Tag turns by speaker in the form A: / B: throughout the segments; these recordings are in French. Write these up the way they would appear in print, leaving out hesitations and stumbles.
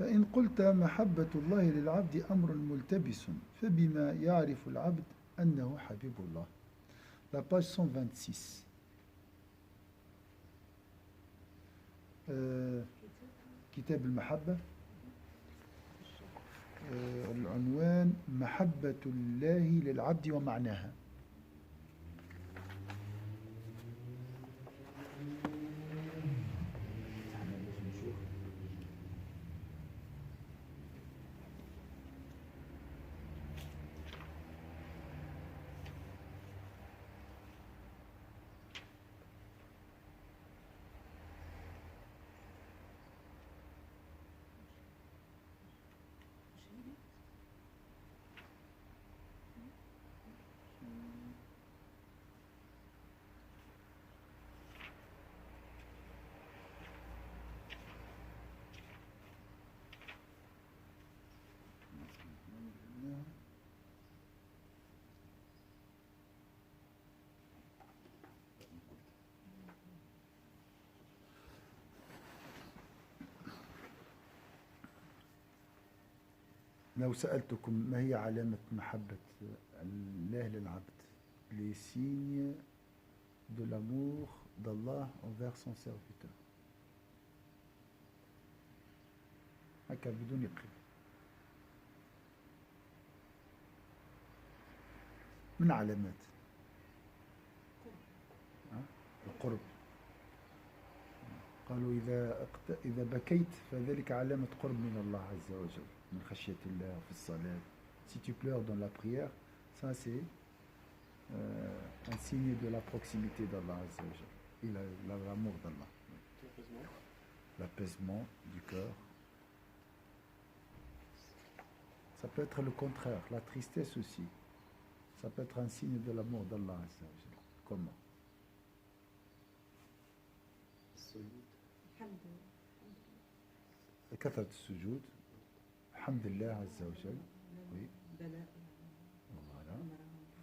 A: فإن قلت محبة الله للعبد أمر ملتبس فبما يعرف العبد أنه حبيب الله. La page 126. كتاب المحبة. العنوان محبة الله للعبد ومعناها. لو سألتكم ما هي علامة محبة الله للعبد, les signes de l'amour d'Allah envers son serviteur. هكا بدون يقرب. من علامات القرب. قالوا إذا بكيت فذلك علامة قرب من الله عز وجل. من خشية الله في الصلاة. Si tu pleures dans la prière, ça c'est un signe de la proximité d'Allah Azza wa Jalla et l'amour d'Allah. L'apaisement du cœur. Ça peut être le contraire, la tristesse aussi. Ça peut être un signe de l'amour d'Allah Azza wa Jalla. Comment? كثرة السجود. الحمد لله عز وجل. Oui.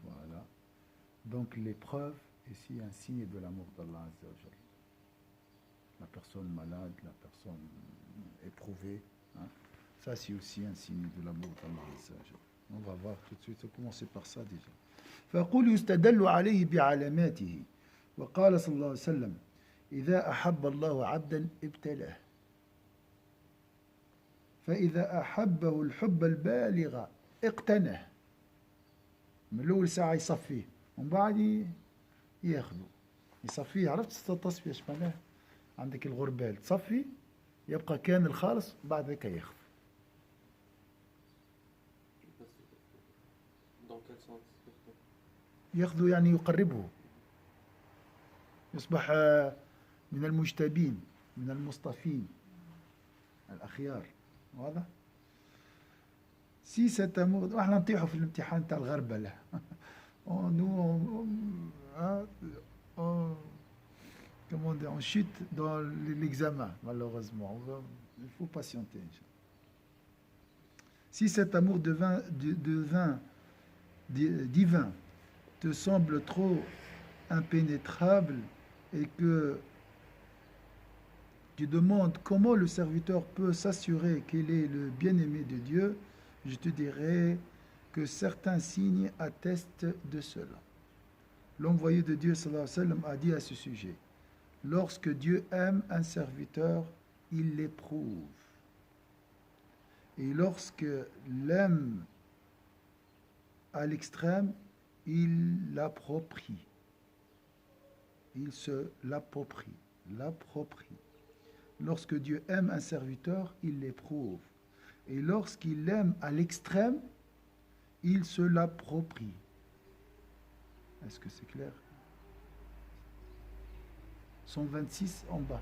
A: Voilà. Donc l'épreuve ici est un signe de l'amour d'Allah Azza wa Jalla. La personne malade, la personne éprouvée, hein? Ça c'est aussi un signe de l'amour d'Allah Azza wa Jalla. On va voir tout de suite, on va commencer par ça déjà. فأقول يستدل عليه بعلاماته وقال صلى الله عليه وسلم إذا أحب الله عبدا ابتلاه فإذا أحبه الحب البالغ اقتناه. من الأول ساعة يصفيه ومن بعد ياخذه يصفيه. عرفت التصفية ايش معناها؟ عندك الغربال تصفي يبقى كامل خالص بعد ذلك ياخذ. ياخذه يعني يقربه يصبح من المجتبين من المصطفين الأخيار. واضح؟ سي cet amour احنا نطيحوا في الامتحان تاع الغربله. Comment dire, on chute dans l'examen malheureusement. Il faut patienter. Si cet amour divin te semble trop impénétrable et que tu demandes comment le serviteur peut s'assurer qu'il est le bien-aimé de Dieu, je te dirai que certains signes attestent de cela. L'envoyé de Dieu sallallahu alayhi wa sallam a dit à ce sujet: lorsque Dieu aime un serviteur, il l'éprouve. Et lorsque l'aime à l'extrême, il l'approprie. Il se l'approprie. Lorsque Dieu aime un serviteur, il l'éprouve. Et lorsqu'il l'aime à l'extrême, il se l'approprie. Est-ce que c'est clair? 126 en bas.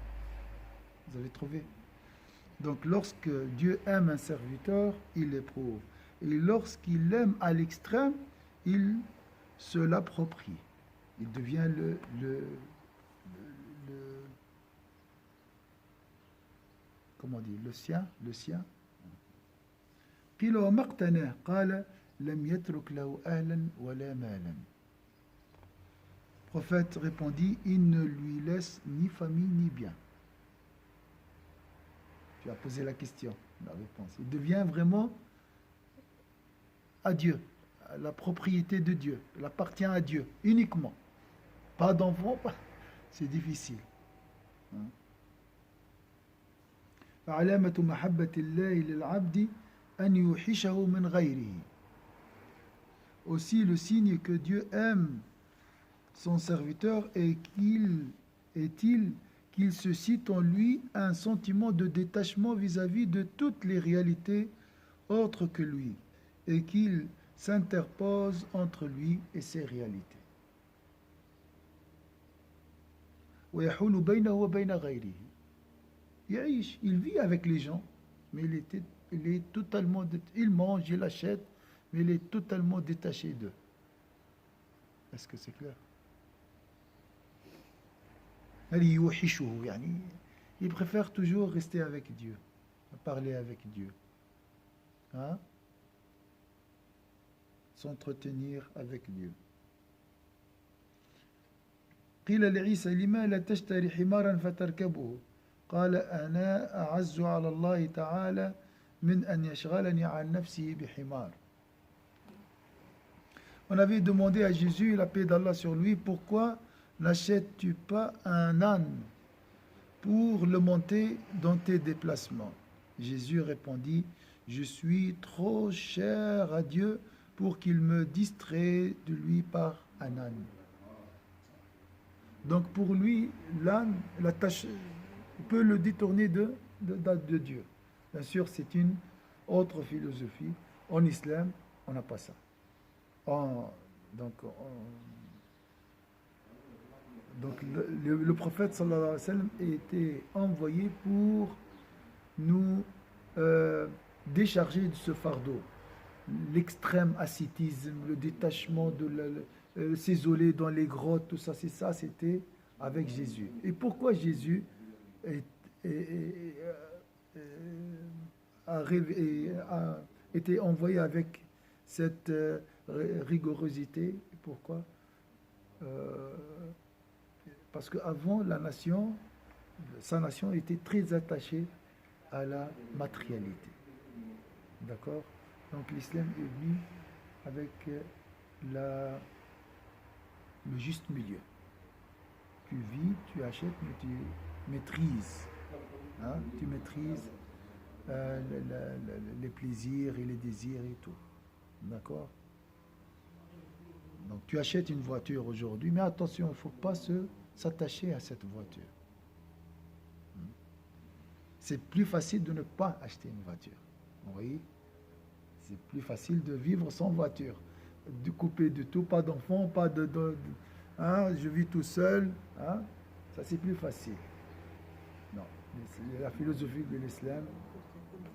A: Vous avez trouvé? Donc lorsque Dieu aime un serviteur, il l'éprouve. Et lorsqu'il l'aime à l'extrême, il se l'approprie. Il devient comment on dit, le sien. قيل وما اقتناه قال لم يترك له أهلا ولا مالا. Le prophète répondit: il ne lui laisse ni famille ni bien. Tu as posé la question, la réponse. Il devient vraiment à Dieu, la propriété de Dieu. Il appartient à Dieu uniquement. Pas d'enfant, c'est difficile. فعلامة محبة الله للعبد أن يوحشه من غيره. Aussi le signe que Dieu aime son serviteur est-il qu'il suscite en lui un sentiment de détachement vis-à-vis de toutes les réalités autres que lui et qu'il s'interpose entre lui et ses réalités. ويحول بينه وبين غيره. Il vit avec les gens, mais il est totalement, il mange, il achète, mais il est totalement détaché d'eux. Est-ce que c'est clair? Il préfère toujours rester avec Dieu, parler avec Dieu, hein? S'entretenir avec Dieu. قيل لعيسى لما لا تشتري حمارا فتركبه قال أنا أعز على الله تعالى من أن يشغلني عن نفسه بحمار. On avait demandé à Jésus, la paix d'Allah sur lui, pourquoi n'achètes-tu pas un âne pour le monter dans tes déplacements? Jésus répondit, je suis trop cher à Dieu pour qu'il me distrait de lui par un âne. Donc pour lui, l'âne, la tâche, peut le détourner de Dieu. Bien sûr, c'est une autre philosophie. En islam, on n'a pas ça. Donc le prophète sallallahu alayhi wa sallam était envoyé pour nous décharger de ce fardeau. L'extrême ascétisme, le détachement, s'isoler dans les grottes, tout ça, c'était avec Jésus. Et pourquoi Jésus a été envoyé avec cette rigorosité? Pourquoi? Parce qu'avant, sa nation était très attachée à la matérialité. D'accord? Donc l'islam est venu avec le juste milieu. Tu vis, tu achètes, mais tu maîtrises. Hein? Tu maîtrises les plaisirs et les désirs et tout. D'accord? Donc tu achètes une voiture aujourd'hui, mais attention, il ne faut pas s'attacher à cette voiture. C'est plus facile de ne pas acheter une voiture. Vous voyez? C'est plus facile de vivre sans voiture, de couper de tout, pas d'enfant, pas hein, je vis tout seul, hein, ça c'est plus facile. Non, la philosophie de l'islam,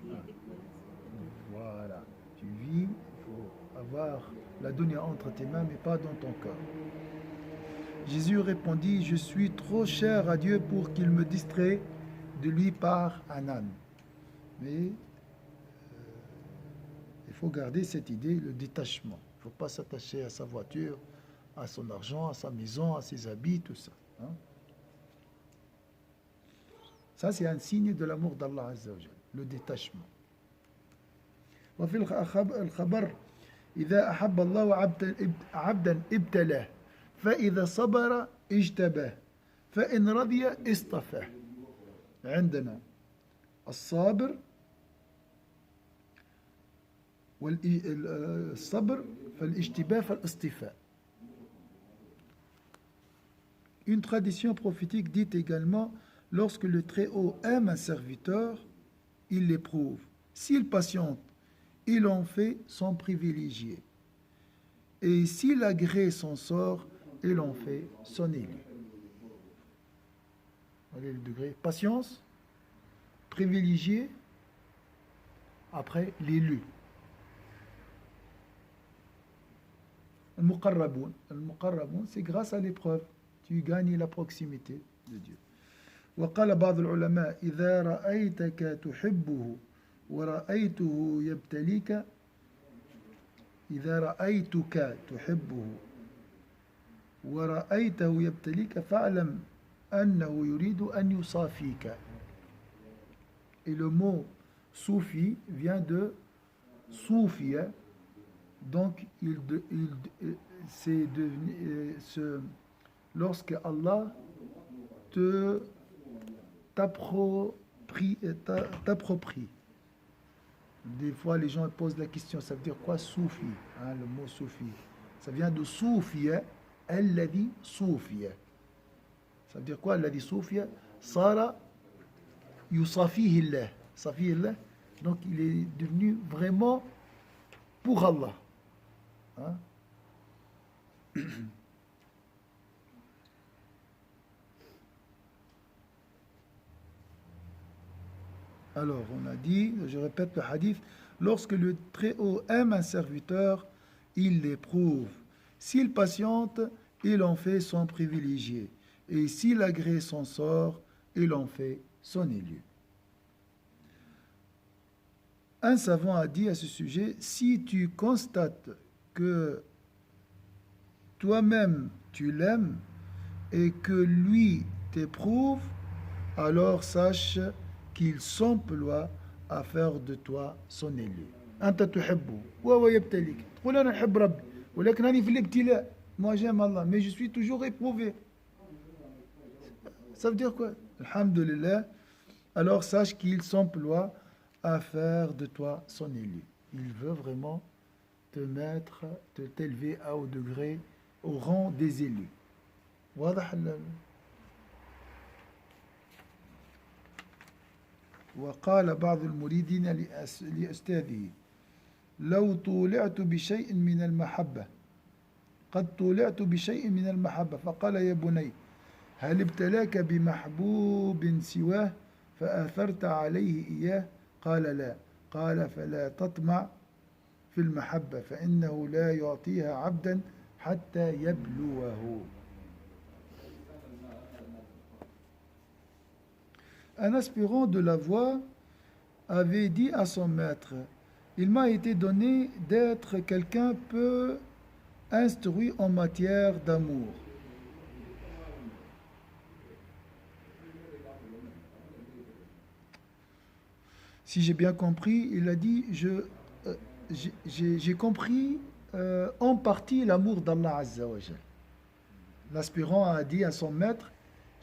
A: hein, voilà, tu vis, il faut avoir la dunya entre tes mains, mais pas dans ton cœur. Jésus répondit, je suis trop cher à Dieu pour qu'il me distrait de lui par un âne. Mais il faut garder cette idée, le détachement. Il ne faut pas s'attacher à sa voiture, à son argent, à sa maison, à ses habits, tout ça. Hein? Ça, c'est un signe de l'amour d'Allah Azza wa Jal, le détachement. وفي الخبر إذا أحب الله عبدا ابتلاه فإذا صبر اجتباه فإن رضي اصطفاه. عندنا الصابر والصبر فالاجتباء فالاصطفاء. Une tradition prophétique dit également, lorsque le Très-Haut aime un serviteur, il l'éprouve. S'il patiente, il en fait son privilégié. Et s'il agrée son sort, il en fait son élu. Voyez le degré. Patience, privilégié, après l'élu. Al-Muqarraboun, c'est grâce à l'épreuve. Tu gagnes la proximité de Dieu. وقال بعض العلماء إذا رأيتك تحبه ورأيته يبتليك إذا رأيتك تحبه ورأيته يبتليك فاعلم أنه يريد أن يصافيك. Et le mot soufi vient de soufi. Donc, c'est devenu, lorsque Allah te t'approprie. Des fois, les gens posent la question, ça veut dire quoi soufi, hein, le mot soufi. Ça vient de soufiya, alladhi soufiya. Ça veut dire quoi, alladhi soufiya? Sara yusafihi Allah. Safihi Allah. Donc, il est devenu vraiment pour Allah. Hein? Alors, on a dit, je répète le hadith, lorsque le Très-Haut aime un serviteur, il l'éprouve. S'il patiente, il en fait son privilégié. Et s'il agrée son sort, il en fait son élu. Un savant a dit à ce sujet, si tu constates que toi-même tu l'aimes et que lui t'éprouve, alors sache qu'il s'emploie à faire de toi son élu. أنت تحبه وهو يبتليك تقول أنا أحب ربي ولكن أنا في الابتلاء. Moi j'aime Allah mais je suis toujours éprouvé. Ça veut dire quoi? Alhamdulillah. Alors sache qu'il s'emploie à faire de toi son élu. Il veut vraiment t'élever au degré, au rang des élus. واضح. وقال بعض المريدين لأستاذه لو طولعت بشيء من المحبة قد طولعت بشيء من المحبة فقال يا بني هل ابتلاك بمحبوب سواه فآثرت عليه إياه قال لا قال فلا تطمع في المحبة فإنه لا يعطيها عبدا حتى يبلوه. Un aspirant de la voie avait dit à son maître, il m'a été donné d'être quelqu'un peu instruit en matière d'amour. Si j'ai bien compris, il a dit, j'ai compris en partie l'amour d'Allah Azza wa Jal. L'aspirant a dit à son maître,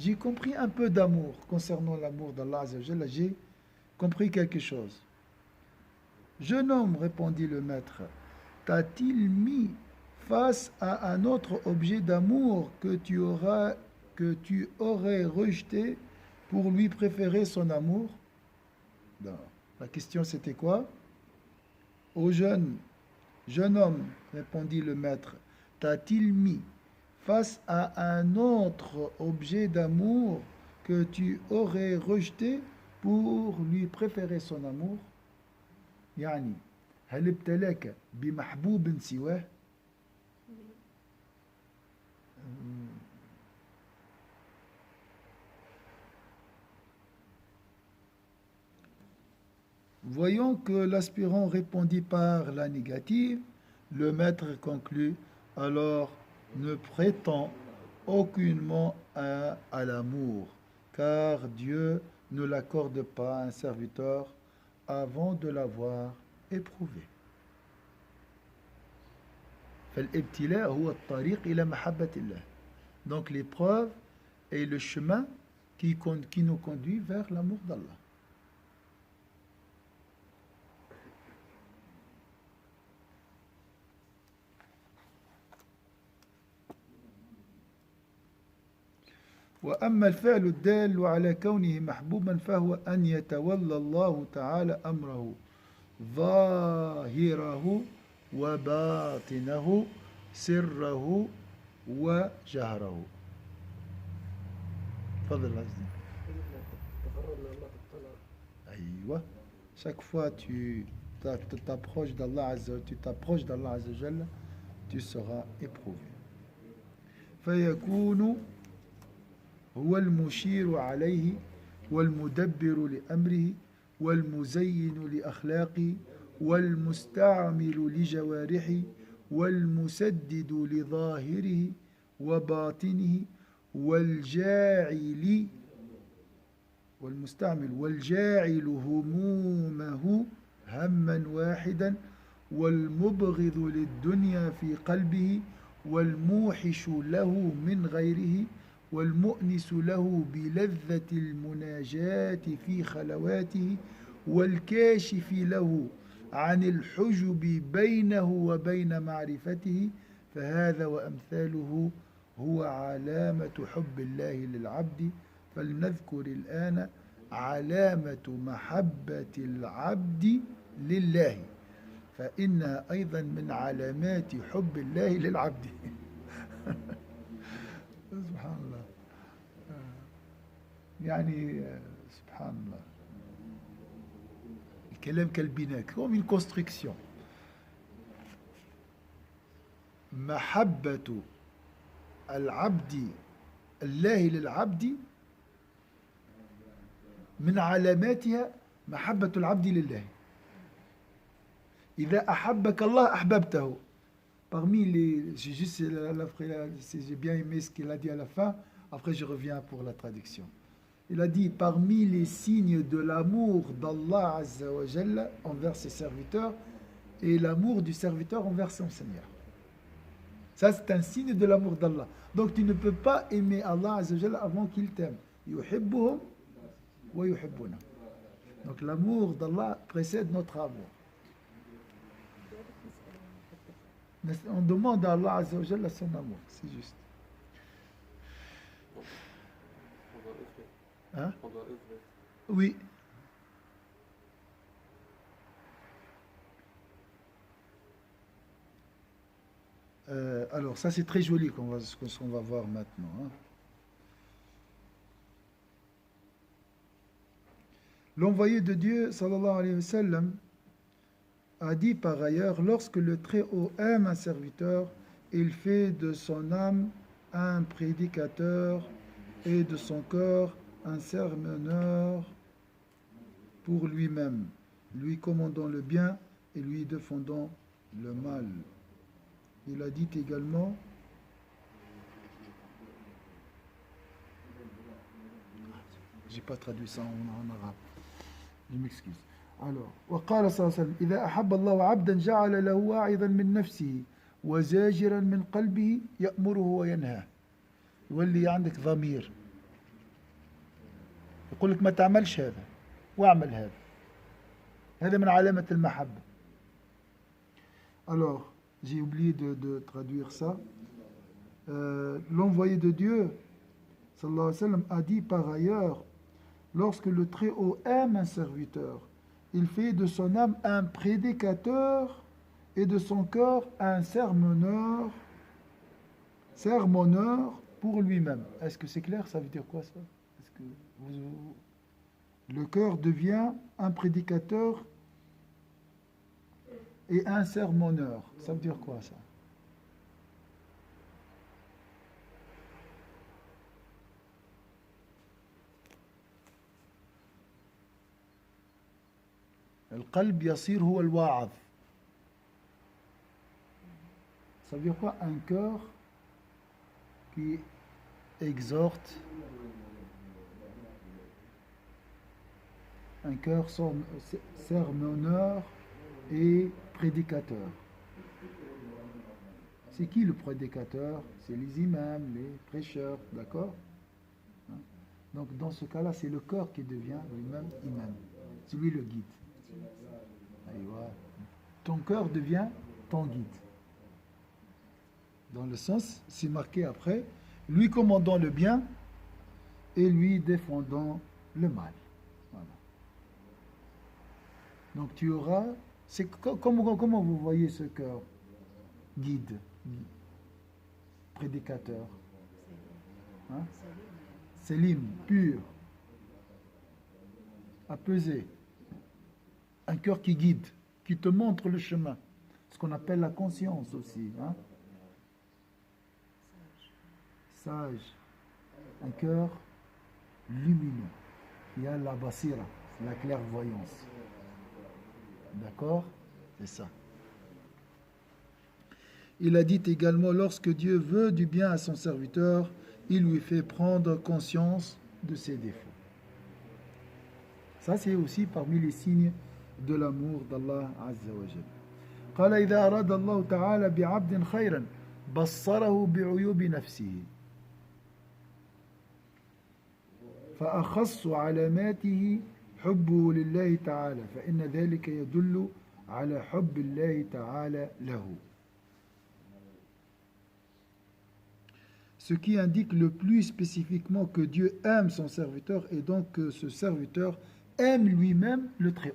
A: j'ai compris un peu d'amour concernant l'amour d'Allah Azza wa Jal, j'ai compris quelque chose. Jeune homme, répondit le maître, t'a-t-il mis face à un autre objet d'amour que tu aurais rejeté pour lui préférer son amour? Non. La question c'était quoi? Ô jeune homme, répondit le maître, t'a-t-il mis face à un autre objet d'amour que tu aurais rejeté pour lui préférer son amour? يعني هل ابتلاك بمحبوب سواه؟ Voyant que l'aspirant répondit par la négative, le maître conclut, alors ne prétend aucunement à l'amour, car Dieu ne l'accorde pas à un serviteur avant de l'avoir éprouvé. فالابتلاء هو الطريق إلى محبة الله. Donc l'épreuve est le chemin qui nous conduit vers l'amour d'Allah. وأما الفعل الدال على كونه محبوبا فهو أن يتولى الله تعالى أمره ظاهره وباطنه سره وجهره. تفضل عزيزي. أيوة. Chaque fois tu t'approches d'Allah Azza wa Jalla, tu seras éprouvé. فيكون هو المشير عليه والمدبر لأمره والمزين لأخلاقه والمستعمل لجوارحه والمسدد لظاهره وباطنه والجاعل والمستعمل والجاعل همومه هما واحدا والمبغض للدنيا في قلبه والموحش له من غيره والمؤنس له بلذة المناجاة في خلواته والكاشف له عن الحجب بينه وبين معرفته فهذا وأمثاله هو علامة حب الله للعبد فلنذكر الآن علامة محبة العبد لله فإنها أيضا من علامات حب الله للعبد سبحان الله يعني سبحان الله الكلام كالبناء comme une construction محبة العبد الله للعبد من علاماتها محبة العبد لله إذا أحبك الله أحببته parmi les j'ai bien aimé ce qu'il a dit à la fin après je reviens pour la traduction il a dit parmi les signes de l'amour d'Allah Azza wa Jalla envers ses serviteurs et l'amour du serviteur envers son Seigneur. Ça, c'est un signe de l'amour d'Allah. Donc, tu ne peux pas aimer Allah Azza wa Jalla avant qu'il t'aime. Yuhibbuhum wa yuhibbuna. Donc, l'amour d'Allah précède notre amour. On demande à Allah Azza wa Jalla son amour. C'est juste. Hein? Oui. Alors, ça c'est très joli ce qu'on va voir maintenant. Hein. L'envoyé de Dieu, sallallahu alayhi wa sallam, a dit par ailleurs, lorsque le Très-Haut aime un serviteur, il fait de son âme un prédicateur et de son corps un sermonneur pour lui-même, lui commandant le bien et lui défendant le mal. Il a dit également j'ai pas traduit ça en arabe. Je m'excuse. Alors, وقال صلى الله عليه وسلم إذا أحب الله عبدا جعل له واعظا من نفسه وزاجرا من قلبه يأمره وينهاه. يولي عندك ضمير يقول لك ما تعملش هذا واعمل هذا. هذا من علامة المحبة. Alors, j'ai oublié de traduire ça. L'envoyé de Dieu, sallallahu alayhi wa sallam, a dit par ailleurs, lorsque le Très-Haut aime un serviteur, il fait de son âme un prédicateur et de son corps un sermonneur pour lui-même. Est-ce que c'est clair? Ça veut dire quoi ça? Est-ce que le cœur devient un prédicateur et un sermonneur. Ça veut dire quoi ça? القلب يصير هو الواعظ. Ça veut dire quoi? Un cœur qui exhorte, un cœur sermonneur et prédicateur. C'est qui le prédicateur? C'est les imams, les prêcheurs, d'accord? Donc dans ce cas-là, c'est le cœur qui devient lui-même imam. C'est lui le guide. Ton cœur devient ton guide. Dans le sens, c'est marqué après, lui commandant le bien et lui défendant le mal. Voilà. Donc tu auras, comment vous voyez ce cœur? Guide, prédicateur, hein? Sélim, pur, apaisé. Un cœur qui guide, qui te montre le chemin. Ce qu'on appelle la conscience aussi. Hein? Sage. Un cœur lumineux. Il y a la basira, la clairvoyance. D'accord? C'est ça. Il a dit également, lorsque Dieu veut du bien à son serviteur, il lui fait prendre conscience de ses défauts. Ça, c'est aussi parmi les signes de l'amour d'Allah Azza wa Jal. قال إذا أراد الله تعالى بعبد خيرا بصره بعيوب نفسه فأخص علاماته حبه لله تعالى فإن ذلك يدل على حب الله تعالى له. Ce qui indique le plus spécifiquement que Dieu aime son serviteur et donc que ce serviteur aime lui-même le Très-Haut.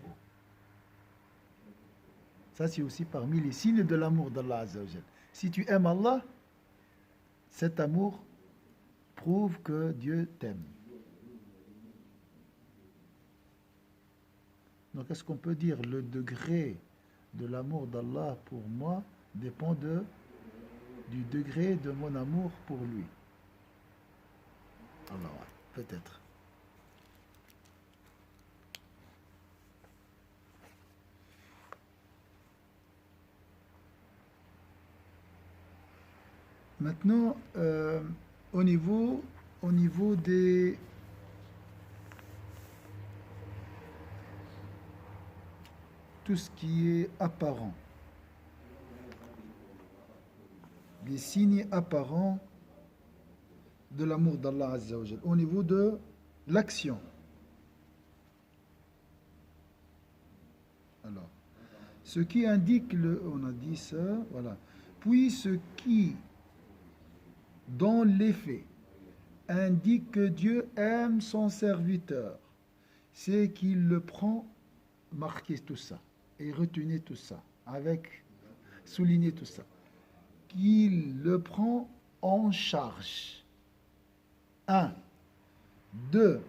A: Ça, c'est aussi parmi les signes de l'amour d'Allah Azza wa Jal. Si tu aimes Allah, cet amour prouve que Dieu t'aime. Donc, est-ce qu'on peut dire le degré de l'amour d'Allah pour moi dépend du degré de mon amour pour lui? Alors, peut-être. Maintenant, au niveau des tout ce qui est apparent, les signes apparents de l'amour d'Allah Azza wa Jal, au niveau de l'action. Alors, ce qui indique on a dit ça, voilà. Puis ce qui, dans les faits, indique que Dieu aime son serviteur, c'est qu'il le prend, marquer tout ça, et retenir tout ça, souligner tout ça, qu'il le prend en charge. 1. 2.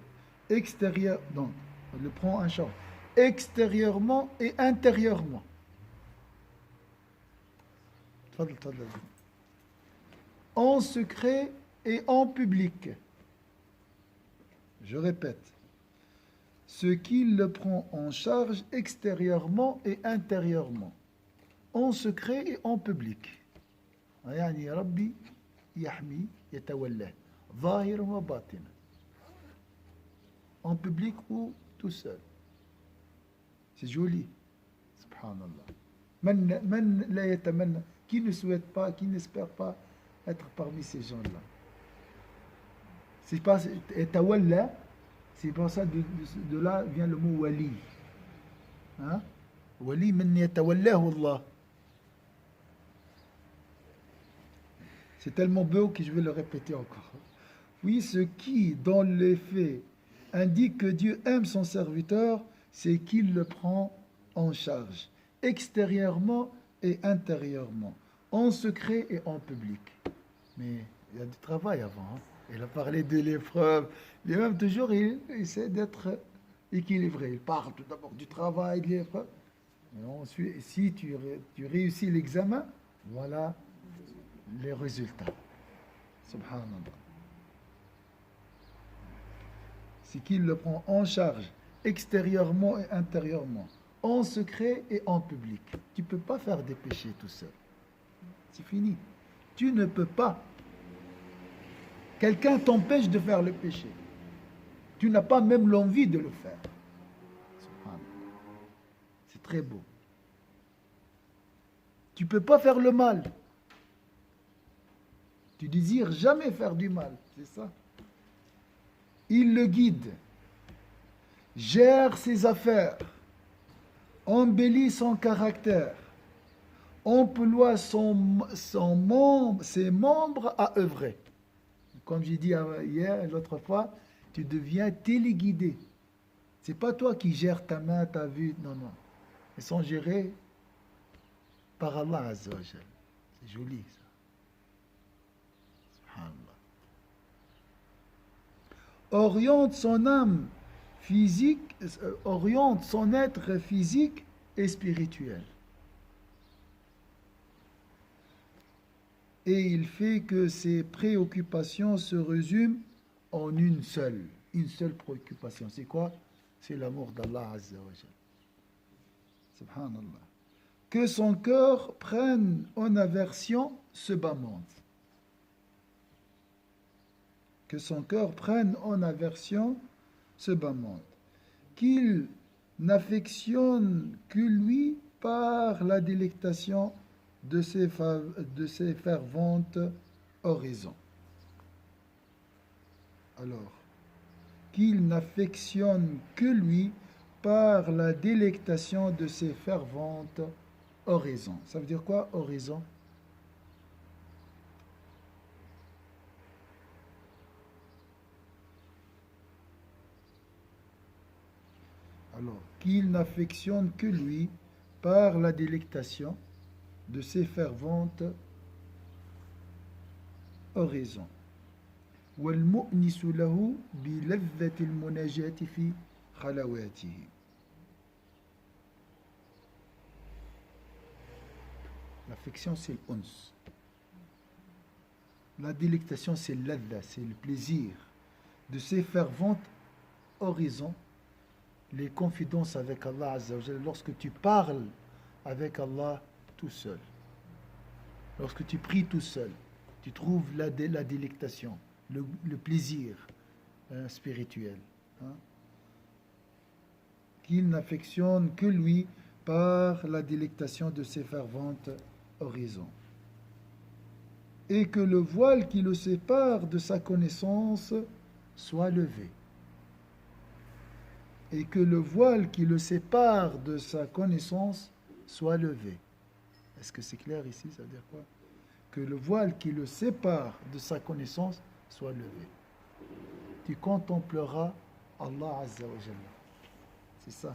A: Extérieur, donc, il le prend en charge, extérieurement et intérieurement. En secret et en public. Je répète. Ce qu'il le prend en charge extérieurement et intérieurement. En secret et en public. يعني ربي يحمي يتولاه ظاهرا وباطنا. En public ou tout seul. C'est joli. Subhanallah. من لا يتمنى, qui ne souhaite pas, qui n'espère pas être parmi ces gens-là. C'est pas tawalla, c'est pour ça de là vient le mot wali. Hein? Wali man yatawallahu Allah. C'est tellement beau que je vais le répéter encore. Oui, ce qui, dans les faits, indique que Dieu aime son serviteur, c'est qu'il le prend en charge, extérieurement et intérieurement, en secret et en public. Mais il y a du travail avant. Hein? Il a parlé de l'épreuve. Lui-même, toujours, il essaie d'être équilibré. Il parle tout d'abord du travail, de l'épreuve. Et ensuite, si tu réussis l'examen, voilà les résultats. Subhanallah. C'est qu'il le prend en charge, extérieurement et intérieurement, en secret et en public. Tu ne peux pas faire des péchés tout seul. C'est fini. Tu ne peux pas. Quelqu'un t'empêche de faire le péché. Tu n'as pas même l'envie de le faire. C'est très beau. Tu ne peux pas faire le mal. Tu désires jamais faire du mal. C'est ça. Il le guide, gère ses affaires, embellit son caractère, emploie ses membres à œuvrer. Comme j'ai dit hier, l'autre fois, tu deviens téléguidé. Ce n'est pas toi qui gères ta main, ta vue, non, non. Ils sont gérés par Allah Azza wa Jal. C'est joli, ça. Subhanallah. Oriente son âme physique, oriente son être physique et spirituel. Et il fait que ses préoccupations se résument en une seule préoccupation. C'est quoi? C'est l'amour d'Allah Azza wa Jal. Subhanallah. Que son cœur prenne en aversion ce bas monde. Que son cœur prenne en aversion ce bas monde. qu'il n'affectionne que lui par la délectation de ses ferventes oraisons. Alors, qu'il n'affectionne que lui par la délectation de ses ferventes oraisons. Ça veut dire quoi, oraison? Alors, qu'il n'affectionne que lui par la délectation de ses ferventes oraisons. والمؤنس له بلذة المناجاة في خلواته. L'affection, c'est l'ons. La délectation, c'est l'adha, c'est le plaisir de ces ferventes horizons, les confidences avec Allah Azza wa Jalla, lorsque tu parles avec Allah tout seul, lorsque tu pries tout seul, tu trouves la délectation, le plaisir spirituel. Hein? Qu'il n'affectionne que lui par la délectation de ses ferventes horizons. Et que le voile qui le sépare de sa connaissance soit levé. Et que le voile qui le sépare de sa connaissance soit levé. Est-ce que c'est clair ici? Ça veut dire quoi? Que le voile qui le sépare de sa connaissance soit levé. Tu contempleras Allah Azza wa Jalla. C'est ça.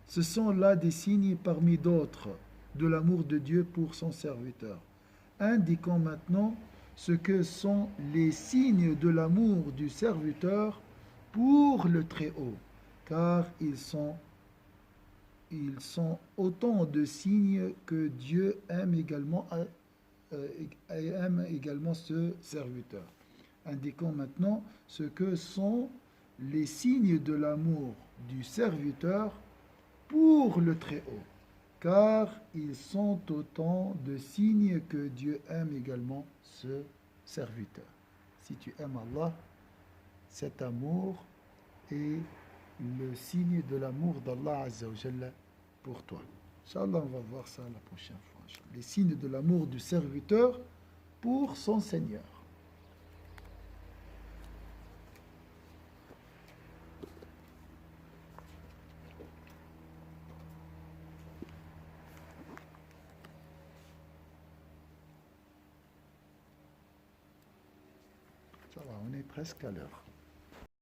A: Ce sont là des signes parmi d'autres de l'amour de Dieu pour son serviteur. Indiquons maintenant ce que sont les signes de l'amour du serviteur pour le Très-Haut, car ils sont autant de signes que Dieu aime également ce serviteur. Indiquons maintenant ce que sont les signes de l'amour du serviteur pour le Très-Haut, car ils sont autant de signes que Dieu aime également ce serviteur. Si tu aimes Allah, cet amour est le signe de l'amour d'Allah Azza wa Jalla pour toi. Inch'Allah, on va voir ça la prochaine fois. Les signes de l'amour du serviteur pour son Seigneur. Ça va, on est presque à l'heure.